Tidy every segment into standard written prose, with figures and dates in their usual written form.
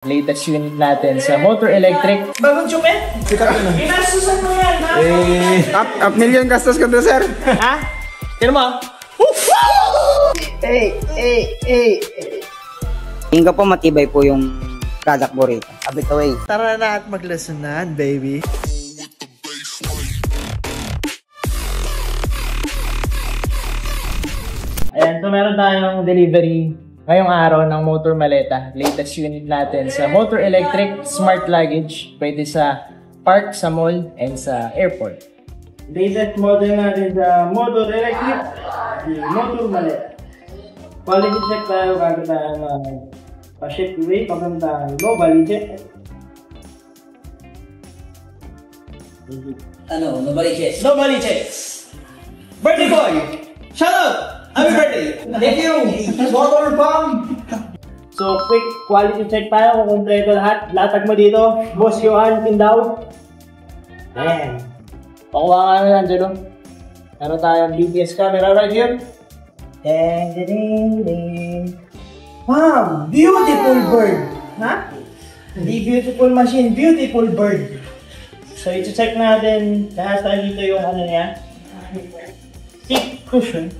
Latest unit natin sa motor electric. Bagong chupet? Ginasusan mo yan, ha? Up million gastos ko doon, sir. Ha? Tino mo? Tingin ko po matibay po yung product mo rito. Abit away. Tara na at maglesonan, baby. Ayan, so meron tayong delivery ngayong araw ng motor maleta. Latest unit natin sa motor electric smart luggage. Pwede sa park, sa mall, and sa airport. Latest model natin sa motor electric, motor maleta. Quality check tayo bago tayo pa-ship away. Pagandang globally check. Nobody checks. Nobody checks. Birthday boy! Shout out! Happy birthday! Thank you! Motor bomb! So, quick quality check tayo kung kumpleto lahat. Latag mo dito. Boss Johan, Pindaw. Ayan. Pakuha ka na lang dyan, no? Meron tayong BTS camera right here. Ding, ding, ding. Wow! Beautiful bird! Ha? Hindi beautiful machine, beautiful bird. So, iti-check natin. Lahat tayo dito yung ano niya. Seat cushion.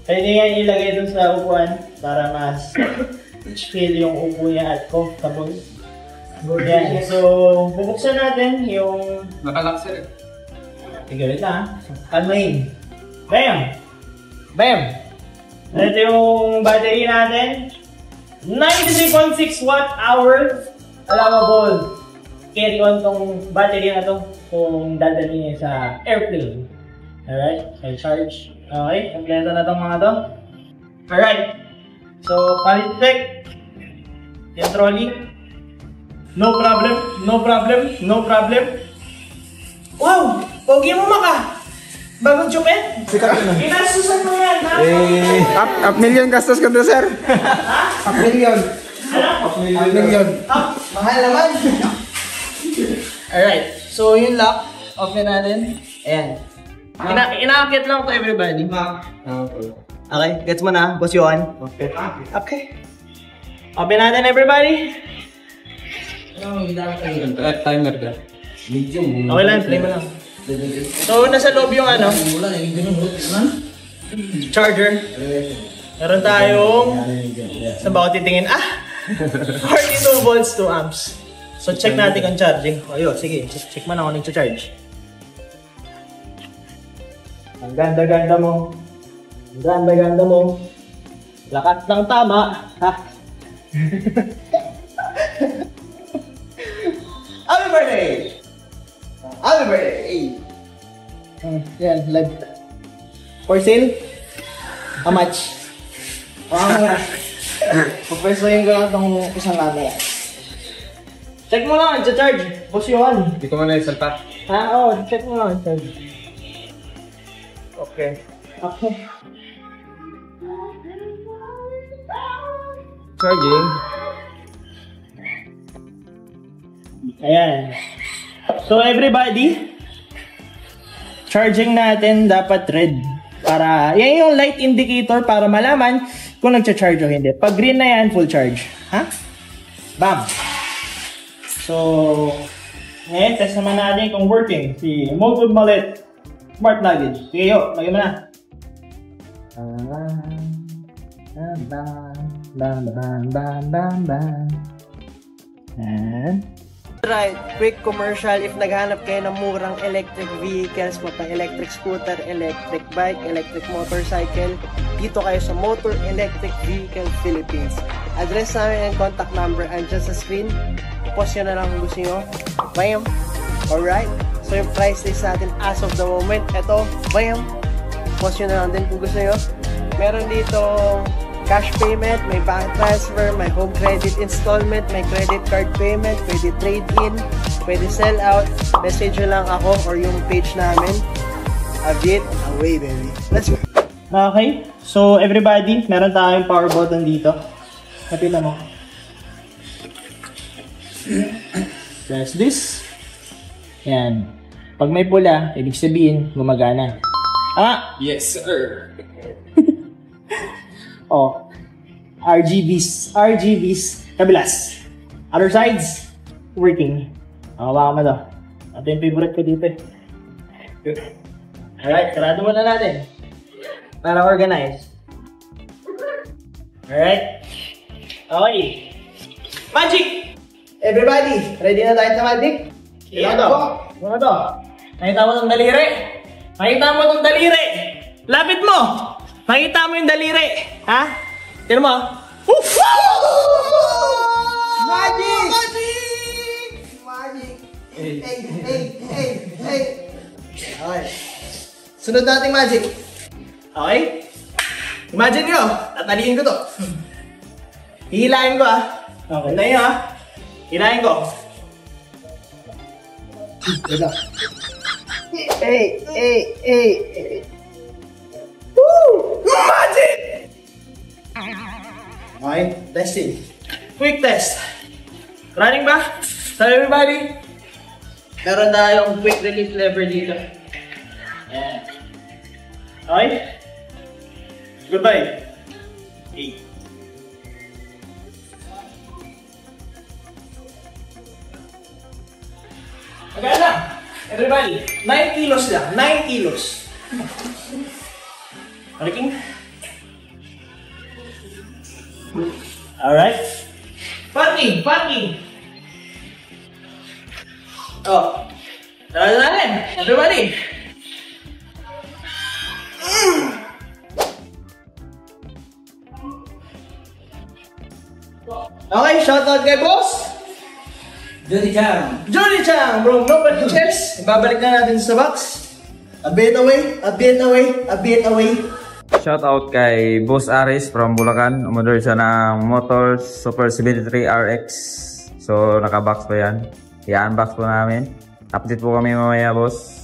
Pwede nga ilagay dun sa upuan para mas feel yung upo niya at comfortable. Yan. So, bubuksan natin yung... Nakalak, sir. Sige, wait lang. Kalmahin. Bam! Bam! Ito yung battery natin. 93.6 watt-hours. Alamable. Carry on tong battery na to kung dadalhin niya sa airplane. Alright, so charge. Okay, kompleto na tong mga to. Alright, so quality check. Yung trolley. No problem, no problem, no problem. Wow! Pogi mo maka! Bagong chupet? Ginasusan mo yan, ha? Up million gastos ko doon, sir. Up million. Up million. Mahal naman. Alright, so yung lock, open natin. Ayan. Inaakit lang to everybody. Okay, gets mo na, Boss Johan? Okay. Okay. Open natin everybody. Timer ka. Okay lang, play mo lang. So, nasa loob yung ano, charger. Meron tayong, saan ba ako titingin? 42 volts, 2 amps. So, check natin ang charging. Ayun, sige, check mo na kung nag-charge. Ang ganda-ganda mo. Ang ganda-ganda mo. Lakas ng tama. Ha? Happy birthday! Happy birthday! Yan, live. For sale? How much? Pagpesoyin ko lang itong isang camera. Check mo lang, charge. Boss Johan. Hindi ko mo na isalta. Oo, check mo lang, charge. Okay. Okay. Charging. Ayan. So everybody, charging natin dapat red. Para, yan yung light indicator para malaman kung nagcha-charge o hindi. Pag green na yan, full charge. Ha? Bam! So, ngayon, test naman natin kung working. Si Motor Mallet Smart Luggage. Sige yo, lagyan mo na. And right, quick commercial. If naghanap kayo ng murang electric vehicles, mapa-electric scooter, electric bike, electric motorcycle, dito kayo sa Motor Electric Vehicle Philippines. Address namin and contact number andyan sa screen. Post nyo na lang kung gusto nyo. Bam! Alright? So yung price list natin as of the moment, eto, bam! Post nyo na lang din kung gusto nyo. Meron dito cash payment, may bank transfer, may home credit installment, may credit card payment, pwede trade-in, pwede sell out. Message nyo lang ako or yung page namin. Avit away, baby. Let's go! Okay, so everybody, meron tayong power button dito. Kapila mo. Press this. Yan. Pag may pula, ibig sabihin, gumagana. Yes, sir. Oh. RGBs. RGBs. Kabilas. Other sides, working. Baka mo to. Ito yung favorite ko dito eh. Alright, sarado muna natin. Para organize. Alright. Okay. Magic! Everybody, ready na tayo sa magic? Yeah, Ano to? Nakita mo itong daliri? Nakita mo itong daliri? Lapit mo! Nakita mo yung daliri? Ha? Tira mo? Woo! Magic! Magic! Hey! Okay. Sunod nating magic. Okay? Imagine nyo, tataliin ko to. Hihilahin ko Okay. Hintayin nyo Hilahin ko. Hey! Woo! Magic! Okay, testing. Quick test. Running ba? So everybody, meron tayong quick release lever dito. Ayan. Okay? Goodbye. Hey. Magana lang. Everybody, 9 kilos lang. 9 kilos. Working? Alright. Parking! Oh. Tara natin. Everybody. Okay, shoutout kay boss. Johnny Chang, bro. No purchase. Ibabalik na natin sa box. A bit away. Shout out kay Boss Aris from Bulacan. Umorder siya ng motor Super 73 RX. So naka-box pa yan. I-unbox po namin. Update po kami mamaya, boss.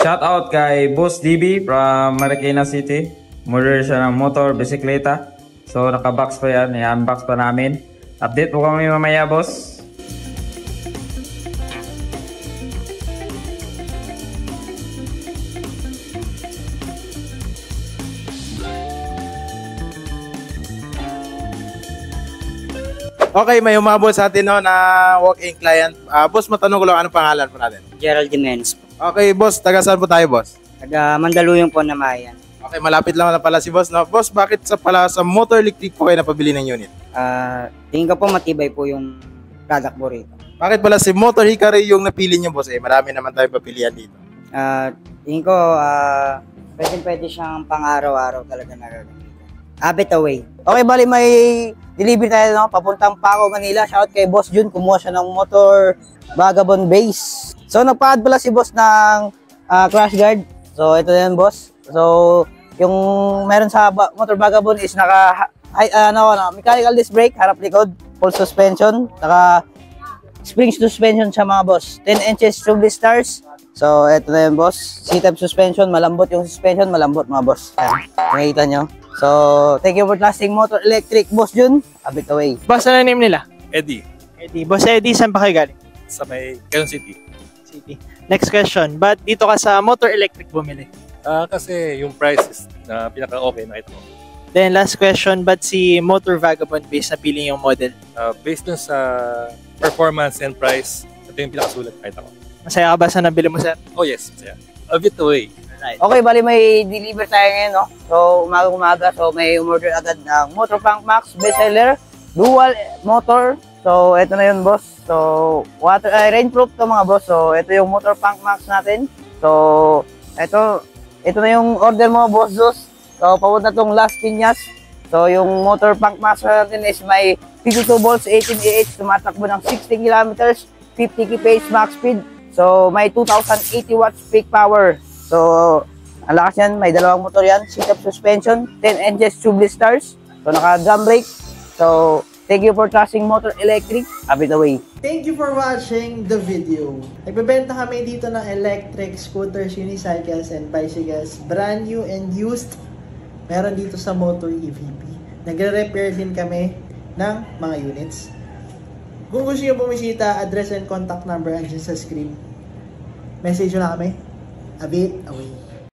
Shout out kay Boss DB from Marikina City. Umorder siya ng motor, bisikleta. So naka-box pa yan, i-unbox pa namin. Update po kami mamaya, boss. Okay, may umabot sa atin no, na walk-in client. Boss, matanong ko lang anong pangalan po natin. Gerald Jimenez po. Okay, boss, taga saan po tayo, boss? Taga Mandaluyong po na Mayan. Okay, malapit lang na pala si boss, no? Boss, bakit sa motor electric po kayo napabili ng unit? Tingin ko po matibay po yung product mo rito. Bakit pala si Motor Hikari yung napili niyo, boss? Marami naman tayong papilian dito. Tingin ko pwede siyang pang-araw-araw talaga na gagamitin. Habit away. Okay, bali may delivery tayo, no? Papuntang Paco, Manila. Shout kay Boss Jun. Kumuha siya ng motor Vagabond base. So, nagpa-add pala si Boss ng crash guard. So, ito na yun, Boss. So, yung meron sa motor Vagabond is mechanical disc brake, harap likod, full suspension, naka spring suspension siya, mga boss. 10 inches tubeless stars. So, ito na yun, boss. C-type suspension, malambot yung suspension, malambot, mga boss. Ayan, nakikita nyo. So, thank you for trusting Motor Electric, Boss Jun. Habit away. Boss, ano name nila? Eddie, Boss Eddie, saan pa kayo galing? sa may Quezon City. Next question, ba't dito ka sa Motor Electric bumili? Kasi yung price is na pinaka-okay na ito. Then last question, ba't si Motor Vagabond base napili yung model? Based dun sa performance and price, ito yung pinakasulat kahit ako. Masaya ka ba sa nabili mo, sir? Oh yes, masaya. A bit away. Okay, bali may deliver tayo ngayon, no? So, umaga-umaga, so may umorder agad ng Motor Punk Max bestseller, dual motor. So, ito na yun, boss. So, rainproof to, mga boss. So, ito yung Motor Punk Max natin. So, ito na yung order mo, boss Zeus. So, papunta tong Las Piñas. So, yung Motor Punk Max natin is may 52 volts, 18 AH, tumatakbo ng 60 kilometers, 50 kph max speed. So, may 2,080 watts peak power. So, ang lakas yan. May dalawang motor yan. Sit-up suspension, 10 inches tubeless stars. So, naka-drum brake. So, thank you for trusting Motor Electric. Habit away. Thank you for watching the video. Nagbebenta kami dito ng electric scooters, unicycles, and bicycles. Brand new and used. Meron dito sa Motor EVP. Nagre-repair din kami ng mga units. Kung gusto nyo bumisita, address and contact number andyan sa screen. Message nyo na kami. A bit away.